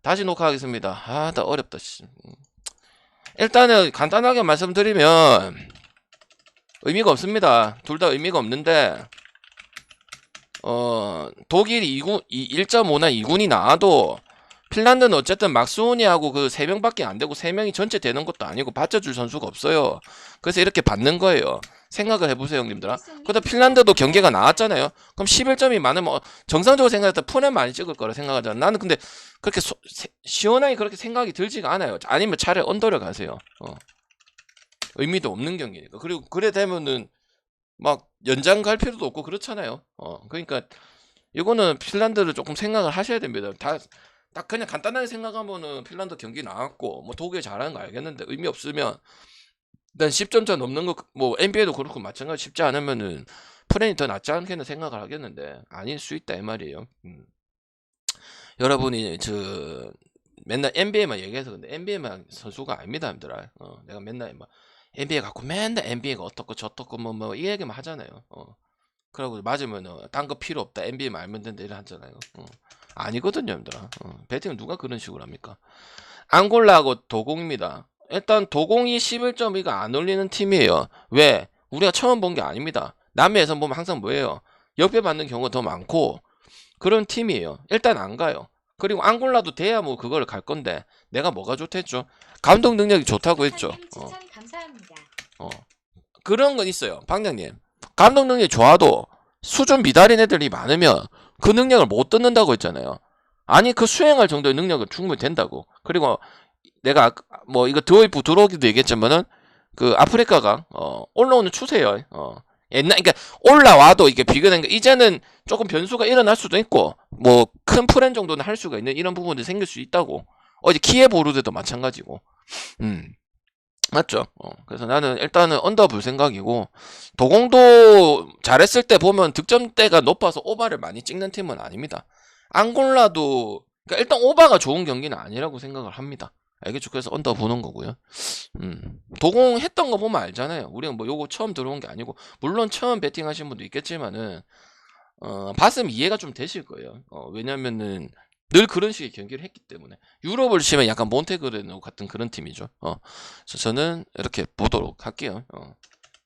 다시 녹화하겠습니다. 아, 나 어렵다. 씨. 일단은 간단하게 말씀드리면 의미가 없습니다. 둘 다 의미가 없는데 독일이 1.5나 2군이 나와도 핀란드는 어쨌든 막스오니하고 그 3명밖에 안 되고 3명이 전체 되는 것도 아니고 받쳐줄 선수가 없어요. 그래서 이렇게 받는 거예요. 생각을 해보세요, 형님들아. 그래도 핀란드도 경기가 나왔잖아요. 그럼 11점이 많으면 정상적으로 생각했다 라 푸는 많이 찍을 거라 생각하잖아. 나는 근데 그렇게 시원하게 그렇게 생각이 들지가 않아요. 아니면 차라리 언더를 가세요. 의미도 없는 경기니까. 그리고 그래 되면은 막 연장 갈 필요도 없고 그렇잖아요. 그러니까 이거는 핀란드를 조금 생각을 하셔야 됩니다. 딱 그냥 간단하게 생각하면은 핀란드 경기 나왔고 뭐 독일 잘하는 거 알겠는데 의미 없으면 일단 10점 차 넘는 거 뭐 NBA도 그렇고 마찬가지 쉽지 않으면은 프렌이 더 낫지 않겠는 생각을 하겠는데 아닐 수 있다 이 말이에요. 여러분이 맨날 NBA만 얘기해서 근데 NBA만 선수가 아닙니다, 힘들어. 내가 맨날 막 NBA 갖고 맨날 NBA가 어떻고 저떻고 뭐 이 얘기만 하잖아요. 그러고 맞으면은 딴 거 필요 없다. NBA만 알면 된다 이래 하잖아요. 아니거든요, 힘들어. 배팅은 누가 그런 식으로 합니까? 앙골라하고 도공입니다. 일단 도공이 11.2가 안 올리는 팀이에요. 왜? 우리가 처음 본 게 아닙니다. 남미에서 보면 항상 뭐예요? 역배 받는 경우가 더 많고 그런 팀이에요. 일단 안 가요. 그리고 앙골라도 돼야 뭐 그걸 갈 건데 내가 뭐가 좋댔죠? 감독 능력이 좋다고 했죠. 그런 건 있어요. 방장님. 감독 능력이 좋아도 수준 미달인 애들이 많으면 그 능력을 못 듣는다고 했잖아요. 아니 그 수행할 정도의 능력은 충분히 된다고. 그리고 내가 뭐 이거 드워이프 들어오기도 얘기했지만은 그 아프리카가 올라오는 추세예요. 그러니까 올라와도 이게 비교된 게 이제는 조금 변수가 일어날 수도 있고 뭐 큰 프렌 정도는 할 수가 있는 이런 부분들이 생길 수 있다고. 어제 키예보르드도 마찬가지고. 맞죠? 그래서 나는 일단은 언더 볼 생각이고 도공도 잘했을 때 보면 득점대가 높아서 오바를 많이 찍는 팀은 아닙니다. 앙골라도 그러니까 일단 오바가 좋은 경기는 아니라고 생각을 합니다. 알겠죠? 그래서 언더 보는 거고요. 도공 했던 거 보면 알잖아요. 우리가 뭐 요거 처음 들어온 게 아니고 물론 처음 배팅 하신 분도 있겠지만은 봤으면 이해가 좀 되실 거예요. 왜냐면은 늘 그런 식의 경기를 했기 때문에 유럽을 치면 약간 몬테그레노 같은 그런 팀이죠. 그래서 저는 이렇게 보도록 할게요.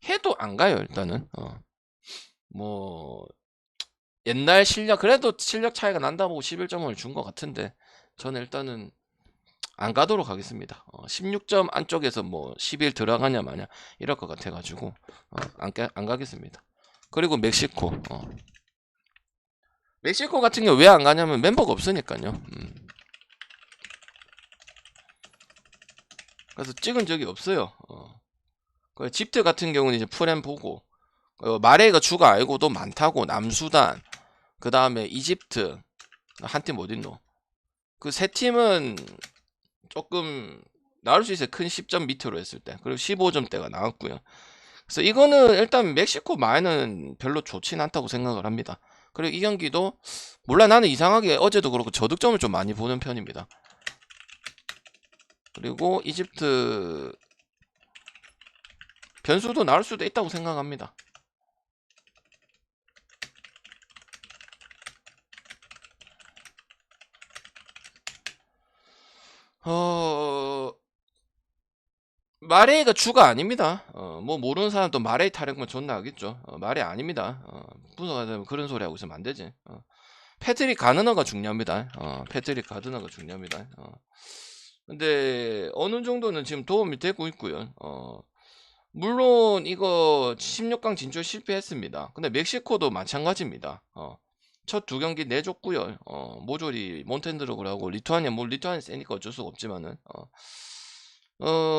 해도 안 가요 일단은. 뭐 옛날 실력 그래도 실력 차이가 난다 보고 11점을 준 것 같은데 저는 일단은 안 가도록 하겠습니다. 16점 안쪽에서 뭐 11 들어가냐 마냐 이럴 것 같아가지고 안 가겠습니다. 그리고 멕시코 같은 경우 왜 안 가냐면 멤버가 없으니까요. 그래서 찍은 적이 없어요. 집트 같은 경우는 이제 프렘 보고 마레이가 주가 알고도 많다고 남수단 그 다음에 이집트 한 팀 어딨노? 그 세 팀은 조금 나올 수 있어요. 큰 10점 밑으로 했을 때. 그리고 15점대가 나왔고요. 그래서 이거는 일단 멕시코 마에는 별로 좋진 않다고 생각을 합니다. 그리고 이 경기도 몰라 나는 이상하게 어제도 그렇고 저득점을 좀 많이 보는 편입니다. 그리고 이집트 변수도 나올 수도 있다고 생각합니다. 마레이가 주가 아닙니다. 뭐 모르는 사람 또 마레이 타령면 존나 하겠죠. 마레이 아닙니다. 무슨 그런 소리 하고 있으면 안 되지. 패트릭 가드너가 중요합니다. 패트릭 가드너가 중요합니다. 근데 어느 정도는 지금 도움이 되고 있고요. 물론 이거 16강 진출 실패했습니다. 근데 멕시코도 마찬가지입니다. 첫 두 경기 내줬고요. 모조리 몬텐드로그라고 리투아니아 뭐 리투아니아 세니까 어쩔 수가 없지만은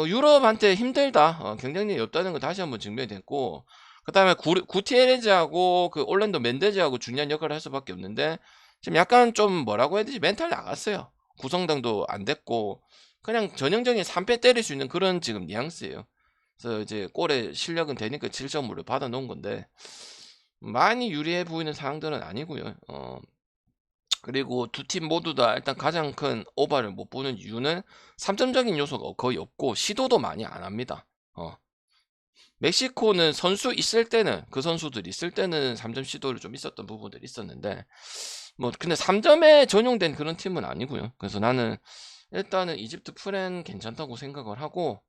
유럽한테 힘들다. 경쟁력이 없다는 거 다시 한번 증명이 됐고 그 다음에 구티에레즈하고 그 올랜도 멘데즈하고 중요한 역할을 할 수밖에 없는데 지금 약간 좀 뭐라고 해야 되지 멘탈 나갔어요. 구성당도 안 됐고 그냥 전형적인 3패 때릴 수 있는 그런 지금 뉘앙스예요. 그래서 이제 골에 실력은 되니까 7점으로 받아 놓은 건데 많이 유리해 보이는 상황들은 아니고요. 그리고 두 팀 모두 다 일단 가장 큰 오바를 못 보는 이유는 3점적인 요소가 거의 없고 시도도 많이 안 합니다. 멕시코는 선수 있을 때는 그 선수들이 있을 때는 3점 시도를 좀 있었던 부분들이 있었는데 뭐 근데 3점에 전용된 그런 팀은 아니고요. 그래서 나는 일단은 이집트 프렌 괜찮다고 생각을 하고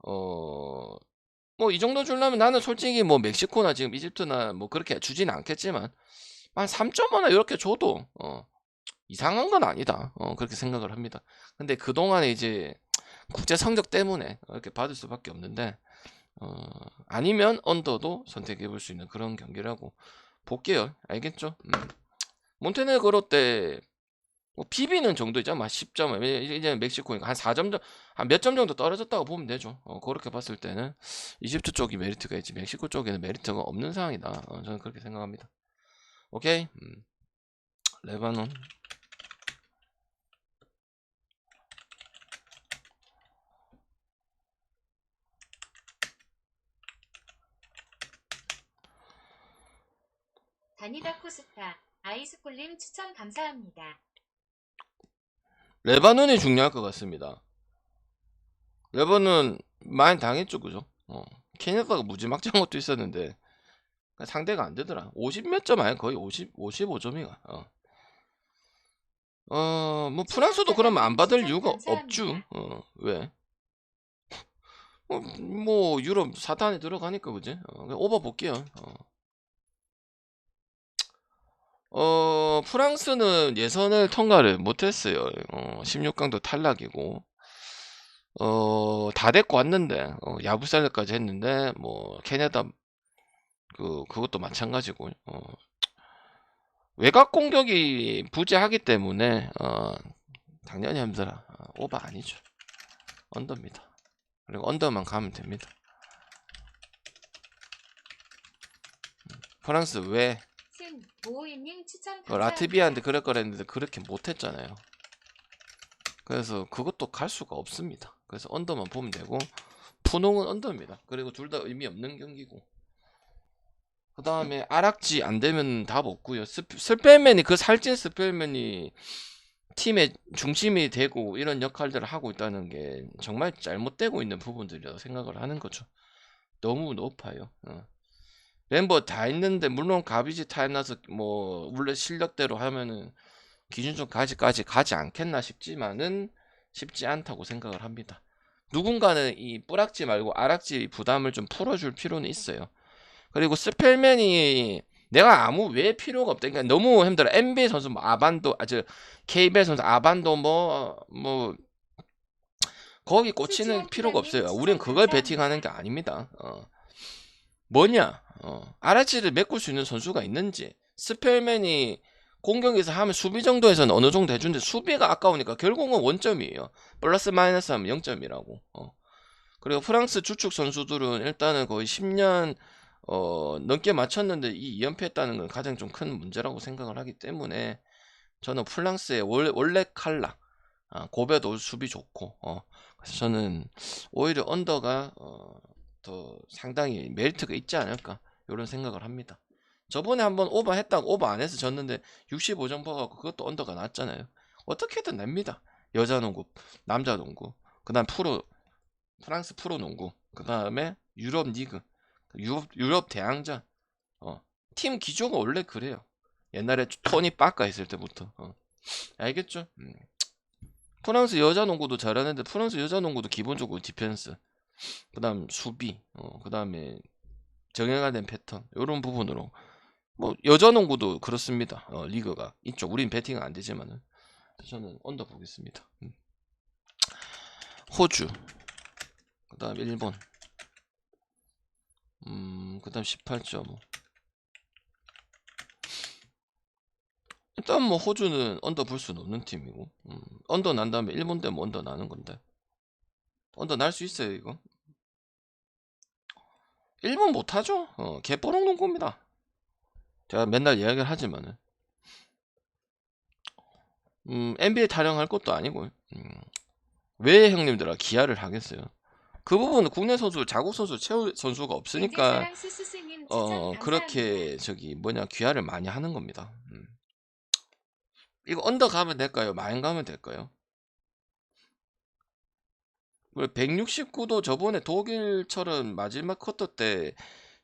뭐 이 정도 주려면 나는 솔직히 뭐 멕시코나 지금 이집트나 뭐 그렇게 주지는 않겠지만 한 3.5나 이렇게 줘도 이상한 건 아니다. 그렇게 생각을 합니다. 근데 그동안에 이제 국제 성적 때문에 이렇게 받을 수밖에 없는데 아니면 언더도 선택해 볼 수 있는 그런 경기라고 볼게요. 알겠죠? 몬테네그로 때 뭐 비비는 정도 있잖아. 10점. 이제 멕시코니까 한 4점 한 몇 점 정도 떨어졌다고 보면 되죠. 그렇게 봤을 때는 이집트 쪽이 메리트가 있지 멕시코 쪽에는 메리트가 없는 상황이다. 저는 그렇게 생각합니다. 오케이. 레바논. 다니다 코스타 아이스콜림 추천 감사합니다. 레바논이 중요할 것 같습니다. 레바논 많이 당했죠, 그죠? 케냐가 무지막지한 것도 있었는데 상대가 안 되더라. 50 몇 점 아니야? 거의 55점이가. 뭐 프랑스도 그러면 안 받을 이유가 없죠. 왜? 뭐 유럽 사탄에 들어가니까 그지? 오버 볼게요. 프랑스는 예선을 통과를 못했어요. 16강도 탈락이고 다 데리고 왔는데 야부살레까지 했는데 뭐 캐나다 그것도 마찬가지고 외곽 공격이 부재하기 때문에 당연히 힘들어. 오버 아니죠. 언더입니다. 그리고 언더만 가면 됩니다. 프랑스 왜 라트비아한테 그럴 거랬는데 그렇게 못했잖아요. 그래서 그것도 갈 수가 없습니다. 그래서 언더만 보면 되고 푸농은 언더입니다. 그리고 둘 다 의미 없는 경기고 그 다음에 아락지 안 되면 답 없고요. 스펠맨이 그 살찐 스펠맨이 팀의 중심이 되고 이런 역할들을 하고 있다는 게 정말 잘못되고 있는 부분들이라고 생각을 하는 거죠. 너무 높아요. 멤버 다 있는데 물론 가비지 타임나서 뭐 원래 실력대로 하면은 기준점까지까지 가지 않겠나 싶지만은 쉽지 않다고 생각을 합니다. 누군가는 이 뿌락지 말고 아락지 부담을 좀 풀어줄 필요는 있어요. 그리고 스펠맨이 내가 아무 왜 필요가 없다. 그러니까 너무 힘들어. NBA 선수 뭐 아반도 아주 KBL 선수 아반도 뭐 거기 꽂히는 필요가 없어요. 우린 그걸 배팅하는 게 아닙니다. 뭐냐? 아락지를 메꿀 수 있는 선수가 있는지 스펠맨이 공격에서 하면 수비 정도에서는 어느 정도 해주는데 수비가 아까우니까 결국은 원점이에요. 플러스 마이너스 하면 0점이라고. 그리고 프랑스 주축 선수들은 일단은 거의 10년 넘게 맞췄는데 이 2연패했다는 건 가장 좀 큰 문제라고 생각을 하기 때문에 저는 프랑스의 원래 칼라 고베도 수비 좋고 그래서 저는 오히려 언더가 더 상당히 메리트가 있지 않을까 이런 생각을 합니다. 저번에 한번 오버 했다고 오버 안 해서 졌는데 65점 퍼갖고 그것도 언더가 났잖아요. 어떻게든 냅니다. 여자 농구, 남자 농구, 그 다음 프랑스 프로 농구, 그 다음에 유럽 리그, 유럽 대항전. 팀 기조가 원래 그래요. 옛날에 토니 빠까 했을 때부터. 알겠죠? 프랑스 여자 농구도 잘하는데 프랑스 여자 농구도 기본적으로 디펜스, 그 다음 수비, 그 다음에 정형화 된 패턴 이런 부분으로 뭐 여자 농구도 그렇습니다. 리그가 있죠. 우린 배팅은 안 되지만은 저는 언더 보겠습니다. 호주, 그 다음 일본, 그 다음 18.5. 일단 뭐 호주는 언더 볼 수는 없는 팀이고 언더 난 다음에 일본 되면 언더 나는 건데 언더 날 수 있어요 이거. 일본 못하죠. 개뽀록 농구입니다. 제가 맨날 이야기를 하지만은 NBA 타령할 것도 아니고 왜 형님들아 기아를 하겠어요. 그 부분은 국내 선수 자국 선수 채울 선수가 없으니까 그렇게 귀화를 많이 하는 겁니다. 이거 언더 가면 될까요? 마인 가면 될까요? 169도 저번에 독일처럼 마지막 쿼터 때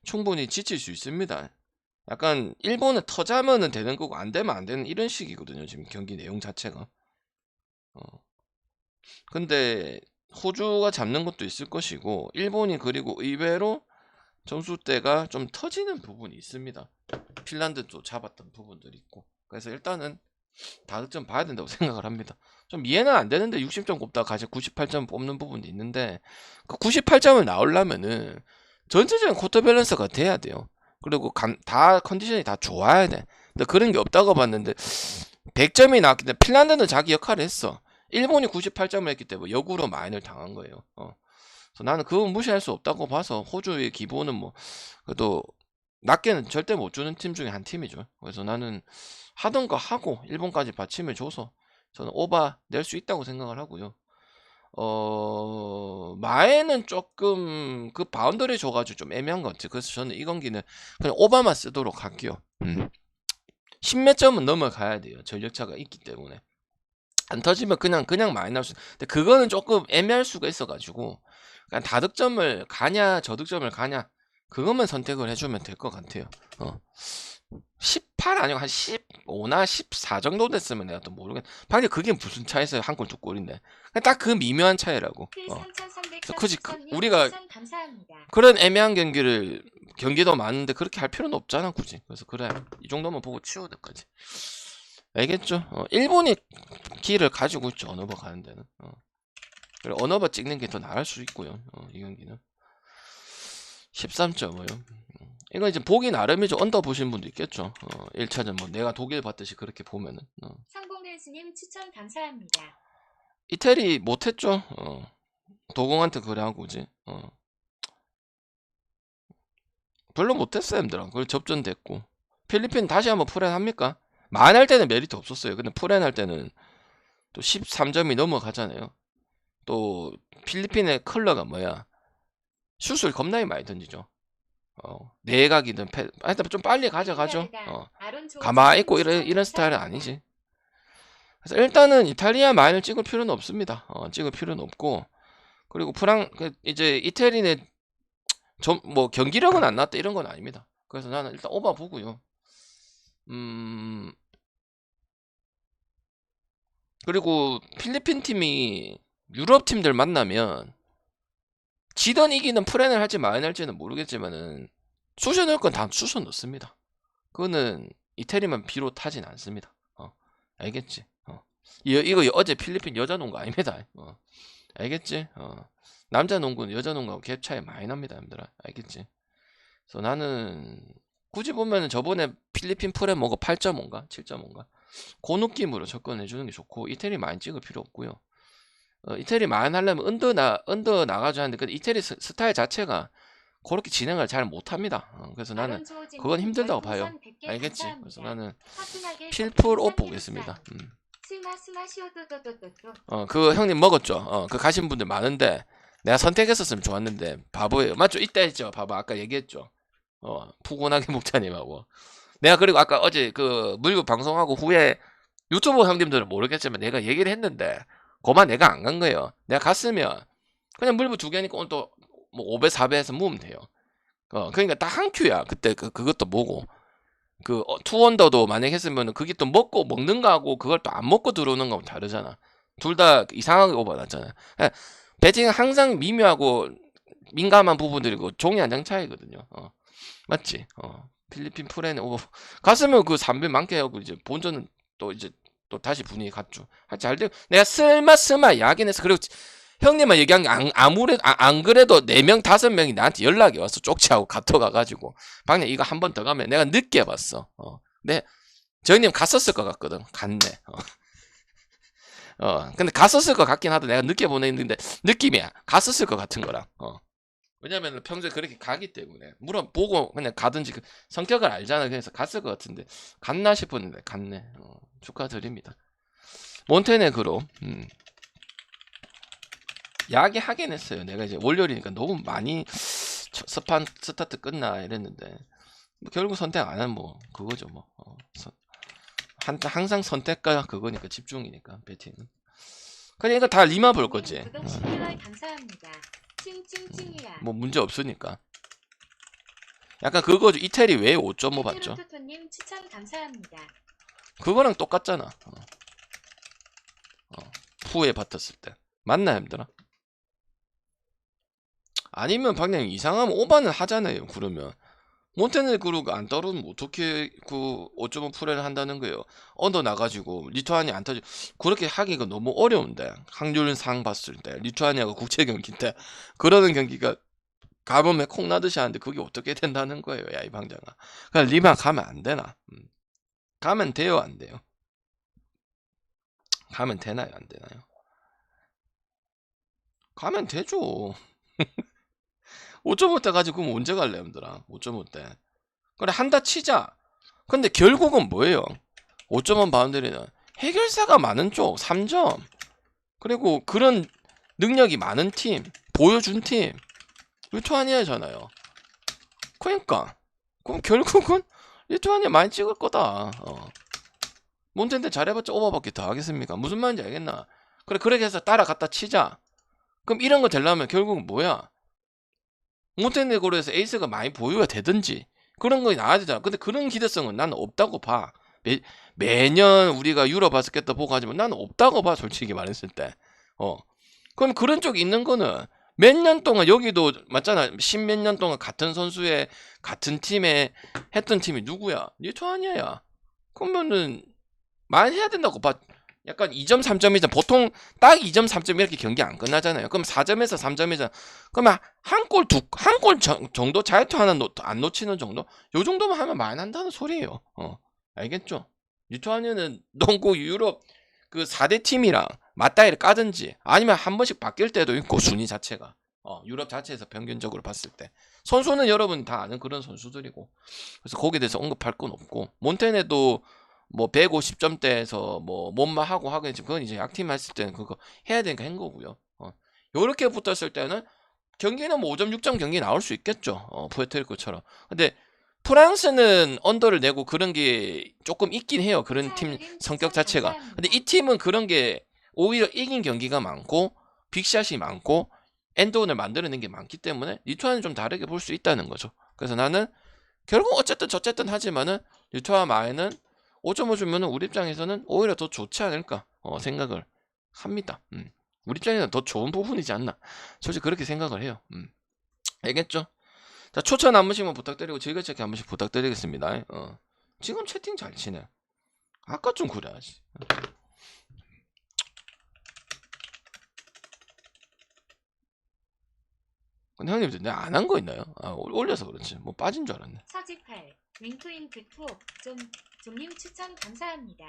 충분히 지칠 수 있습니다. 약간 일본은 터자면은 되는 거고 안 되면 안 되는 이런 식이거든요. 지금 경기 내용 자체가. 어. 근데 호주가 잡는 것도 있을 것이고 일본이 그리고 의외로 점수대가 좀 터지는 부분이 있습니다. 핀란드도 잡았던 부분들이 있고. 그래서 일단은 다득점 봐야 된다고 생각을 합니다. 좀 이해는 안 되는데 60점 꼽다가 가지 98점 뽑는 부분도 있는데 그 98점을 나오려면은 전체적인 쿼터 밸런스가 돼야 돼요. 그리고 다 컨디션이 다 좋아야 돼. 근데 그런 게 없다고 봤는데 100점이 나왔기 때문에 핀란드는 자기 역할을 했어. 일본이 98점을 했기 때문에 역으로 마인을 당한 거예요. 그래서 나는 그건 무시할 수 없다고 봐서 호주의 기본은 뭐 그래도 낮게는 절대 못 주는 팀 중에 한 팀이죠. 그래서 나는 하던 거 하고 일본까지 받침을 줘서 저는 오바 낼 수 있다고 생각을 하고요. 마에는 조금 그 바운더리 줘가지고 좀 애매한 것 같아요. 그래서 저는 이 경기는 그냥 오바만 쓰도록 할게요. 10몇 점은 넘어가야 돼요. 전력차가 있기 때문에. 안 터지면 그냥 많이 나올 수. 근데 그거는 조금 애매할 수가 있어가지고 그냥 다득점을 가냐 저득점을 가냐 그것만 선택을 해주면 될 것 같아요. 18 아니고 한 15나 14 정도 됐으면 내가 또 모르겠. 방금 그게 무슨 차이에서 한 골 두 골인데 딱 그 미묘한 차이라고. 그래서 굳이 우리가 그런 애매한 경기도 많은데 그렇게 할 필요는 없잖아 굳이. 그래서 그래 이 정도만 보고 치워야 될 거지. 알겠죠? 일본이 기회를 가지고 있죠. 언어버 가는 데는. 그리고 언어버 찍는 게 더 나을 수 있고요. 이 경기는 13.5요. 이거 이제 보기 나름이죠. 언더 보신 분도 있겠죠. 1차전 뭐 내가 독일 봤듯이 그렇게 보면은. 상봉일스님 추천 감사합니다. 이태리 못했죠. 도공한테 그래 하고 지 별로 못했어요, 힘들어. 그걸 접전됐고. 필리핀 다시 한번 풀앤 합니까? 만할 때는 메리트 없었어요. 근데 풀앤 할 때는 또 13점이 넘어가잖아요. 또 필리핀의 컬러가 뭐야? 슛을 겁나게 많이 던지죠. 내각이든 하여튼 좀 빨리 가져가죠. 가만히 있고 이런 스타일은 아니지. 그래서 일단은 이탈리아 마인을 찍을 필요는 없습니다. 찍을 필요는 없고 그리고 이제 이태리는 좀 뭐 경기력은 안 났다 이런 건 아닙니다. 그래서 나는 일단 오바 보고요. 그리고 필리핀 팀이 유럽 팀들 만나면 지던 이기는 플랜을 할지 마인 할지는 모르겠지만은 쑤셔 넣을 건 다 쑤셔 넣습니다. 그거는 이태리만 비롯하진 않습니다. 알겠지? 이거 어제 필리핀 여자 농구 아닙니다. 알겠지? 남자 농구는 여자 농구하고 갭 차이 많이 납니다, 여러분들아. 알겠지? 그래서 나는 굳이 보면은 저번에 필리핀 프레 뭐가 8.5인가 7.5인가 그 느낌으로 접근해 주는 게 좋고 이태리 많이 찍을 필요 없고요. 이태리 많이 하려면 언더 나가줘야 하는데 이태리 스타일 자체가 그렇게 진행을 잘 못합니다. 그래서 나는 그건 힘들다고 봐요. 알겠지? 그래서 나는 필풀 옵 보겠습니다. 그거 형님 먹었죠? 그 가신 분들 많은데 내가 선택했었으면 좋았는데 바보예요. 맞죠? 이따 했죠. 봐봐 아까 얘기했죠. 푸근하게 목자님하고 내가 그리고 아까 어제 그 물고 방송하고 후에 유튜브 형님들은 모르겠지만 내가 얘기를 했는데 그만 내가 안 간 거예요. 내가 갔으면 그냥 물부 2개니까 오늘 또 뭐 5배 4배해서 모으면 돼요. 그러니까 딱 한 큐야. 그때 그것도 뭐고 투원더도 만약 했으면 그게 또 먹고 먹는 거하고 그걸 또 안 먹고 들어오는 거하고 다르잖아. 둘 다 이상하게 오버놨잖아. 배팅은 항상 미묘하고 민감한 부분들이고 종이 한 장 차이거든요. 맞지? 필리핀 프레는 갔으면 그 3배 많게 하고 이제 본전은 또 이제 또 다시 분위기 갔죠. 잘 되고 내가 스마 야긴 했어. 그리고 형님만 얘기한 게 안 그래도 4명 5명이 나한테 연락이 왔어. 쪽지하고 카톡 가가지고 방금 이거 한 번 더 가면 내가 늦게 봤어. 네, 저 형님 갔었을 것 같거든. 갔네. 근데 갔었을 것 같긴 하다. 내가 늦게 보냈는데 느낌이야. 갔었을 것 같은 거랑. 왜냐면 평소에 그렇게 가기 때문에 물어보고 그냥 가든지 성격을 알잖아. 그래서 갔을 것 같은데 갔나 싶었는데 갔네. 축하드립니다. 몬테네그로 야기하긴 했어요. 내가 이제 월요일이니까 너무 많이 스타트 끝나 이랬는데 뭐 결국 선택 안 하면 뭐 그거죠 뭐. 항상 선택과 그거니까 집중이니까 배팅은. 그러니까 다 리마 볼 거지. 감사합니다. 찡찡찡이야. 뭐 문제 없으니까. 약간 그거죠. 이태리 왜 5.5 봤죠? 토토님 추천 감사합니다. 그거랑 똑같잖아. 푸에 받았을 때. 맞나 힘들어? 아니면 방향 이상하면 오바는 하잖아요. 그러면 몬테네그로가 안 떨어지면 어떻게 그 5.5 프레를 한다는 거예요. 언더 나가지고 리투아니아 안 터지. 그렇게 하기가 너무 어려운데 확률상 봤을 때 리투아니아가 국제 경기인데 그러는 경기가 가뭄에 콩 나듯이 하는데 그게 어떻게 된다는 거예요. 야 이 방장아. 그냥 리마 가면 안 되나? 가면 돼요, 안 돼요? 가면 되나요, 안 되나요? 가면 되죠. 5.5 때 가지고 그럼 언제 갈래, 형들아? 5.5 때. 그래, 한다 치자. 근데 결국은 뭐예요? 5.5 바운더리는 해결사가 많은 쪽, 3점. 그리고 그런 능력이 많은 팀, 보여준 팀, 리투아니아잖아요. 그러니까. 그럼 결국은 리투아니아 많이 찍을 거다. 몬텐데 잘해봤자 오버밖에 더 하겠습니까? 무슨 말인지 알겠나? 그래, 그렇게 해서 따라갔다 치자. 그럼 이런 거 되려면 결국은 뭐야? 몬테네그로에서 에이스가 많이 보유가 되든지 그런 거 나와야 되잖아. 근데 그런 기대성은 나는 없다고 봐. 매년 우리가 유럽 바스켓도 보고 하지만 나는 없다고 봐. 솔직히 말했을 때. 그럼 그런 쪽이 있는 거는 몇 년 동안 여기도 맞잖아. 십몇 년 동안 같은 선수의 같은 팀에 했던 팀이 누구야? 리투아니아야. 그러면은 많이 해야 된다고 봐. 약간 2점 3점이잖아. 보통 딱 2점 3점 이렇게 경기 안 끝나잖아요. 그럼 4점에서 3점이잖아. 그러면 한 골 정도 자유투 하나 안 놓치는 정도? 요 정도만 하면 많이 한다는 소리예요. 알겠죠? 리투아니아는 농구 유럽 그 4대 팀이랑 맞다이를 까든지 아니면 한 번씩 바뀔 때도 있고 순위 자체가 유럽 자체에서 평균적으로 봤을 때 선수는 여러분이 다 아는 그런 선수들이고 그래서 거기에 대해서 언급할 건 없고 몬테네도 뭐 150점대에서 뭐 뭔마 하고 하겠지. 그건 이제 약팀 했을 때는 그거 해야 되니까 한 거고요. 요렇게 붙었을 때는 경기는 뭐 5점 6점 경기 나올 수 있겠죠. 푸에르토리코처럼. 근데 프랑스는 언더를 내고 그런 게 조금 있긴 해요. 그런 팀 성격 자체가. 근데 이 팀은 그런 게 오히려 이긴 경기가 많고 빅샷이 많고 엔드원을 만들어낸 게 많기 때문에 리투아는 좀 다르게 볼 수 있다는 거죠. 그래서 나는 결국 어쨌든 저쨌든 하지만은 리투아 마에는 5.5 주면은 우리 입장에서는 오히려 더 좋지 않을까 생각을 합니다. 우리 입장에서는 더 좋은 부분이지 않나. 솔직히 그렇게 생각을 해요. 알겠죠? 자, 추천 한 번씩만 부탁드리고 즐겨찾기 한 번씩 부탁드리겠습니다. 지금 채팅 잘 치네. 아까 좀 그래야지. 근데 형님들 내가 안 한 거 있나요? 올려서 그렇지. 뭐 빠진 줄 알았네. 서지팔 윙크윙크 투 좀님 추천 감사합니다.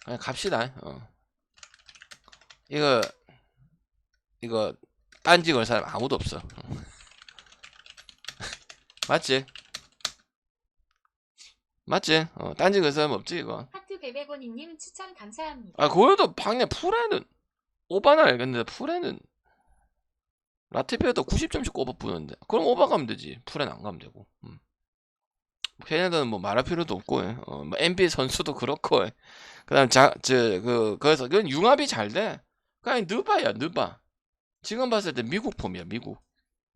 그냥 갑시다. 이거 딴지 걸 사람 아무도 없어. 맞지? 맞지? 딴지 걸 사람 없지 이거. 하트 베베고니님 추천 감사합니다. 그래도 방금 풀에는 오바는 알겠는데 풀에는 라트비아도 90점씩 꼽아 부는데 그럼 오바 가면 되지. 풀에는 안 가면 되고. 걔네들은 뭐 말할 필요도 없고, 뭐 NBA 선수도 그렇고, 그다음 그래서 그건 융합이 잘 돼. 그냥 느바야 느바. 지금 봤을 때 미국 폼이야 미국.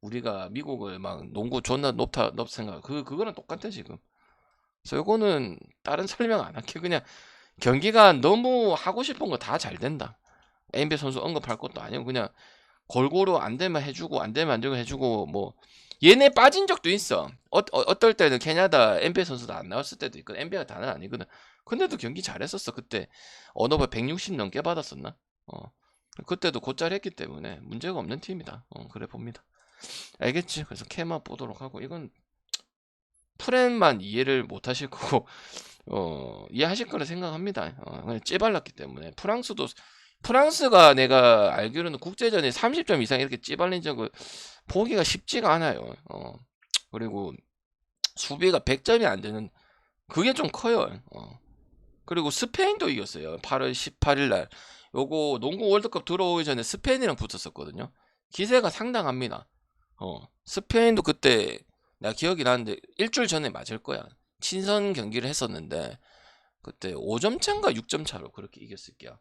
우리가 미국을 막 농구 존나 높다 생각. 그거랑 똑같아 지금. 그래서 요거는 다른 설명 안 할게. 그냥 경기가 너무 하고 싶은 거 다 잘 된다. NBA 선수 언급할 것도 아니고 그냥 골고루 안 되면 해주고 안 되면 안 되고 해주고 뭐 얘네 빠진 적도 있어. 어떨 때는 캐나다 NBA 선수도 안 나왔을 때도 있고 NBA가 다는 아니거든. 근데도 경기 잘했었어. 그때 언어버 160 넘게 받았었나? 그때도 곧잘 했기 때문에 문제가 없는 팀이다. 그래 봅니다. 알겠지? 그래서 캐만 보도록 하고 이건 프렌만 이해를 못 하실 거고 이해하실 거라 생각합니다. 그냥 찌발랐기 때문에 프랑스가 내가 알기로는 국제전에 30점 이상 이렇게 찌발린 적을 보기가 쉽지가 않아요. 그리고 수비가 100점이 안 되는 그게 좀 커요. 그리고 스페인도 이겼어요. 8월 18일 날. 요거 농구 월드컵 들어오기 전에 스페인이랑 붙었었거든요. 기세가 상당합니다. 스페인도 그때 내가 기억이 나는데 일주일 전에 맞을 거야. 친선 경기를 했었는데 그때 5점 차인가 6점 차로 그렇게 이겼을 게야.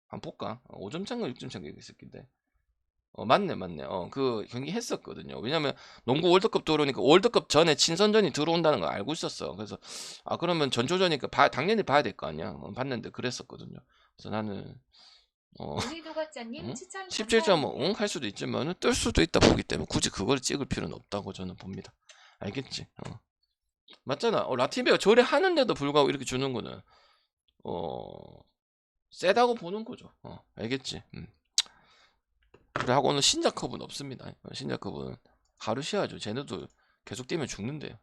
한번 볼까? 5점 차인가 6점 차인가 이겼을 건데 맞네, 맞네. 그 경기 했었거든요. 왜냐면 농구 월드컵 들어오니까 월드컵 전에 친선전이 들어온다는 걸 알고 있었어. 그래서 그러면 전조전이니까 당연히 봐야 될 거 아니야. 봤는데 그랬었거든요. 그래서 나는 오늘도 과자님 응? 추천 17점 감사합니다. 응? 할 수도 있지만 뜰 수도 있다 보기 때문에 굳이 그걸 찍을 필요는 없다고 저는 봅니다. 알겠지? 맞잖아. 라티비아가 저래 하는데도 불구하고 이렇게 주는 거는 세다고 보는 거죠. 알겠지? 그래 하고는 신자컵은 없습니다. 신자컵은 하루 쉬어야죠. 쟤네도 계속 뛰면 죽는데요.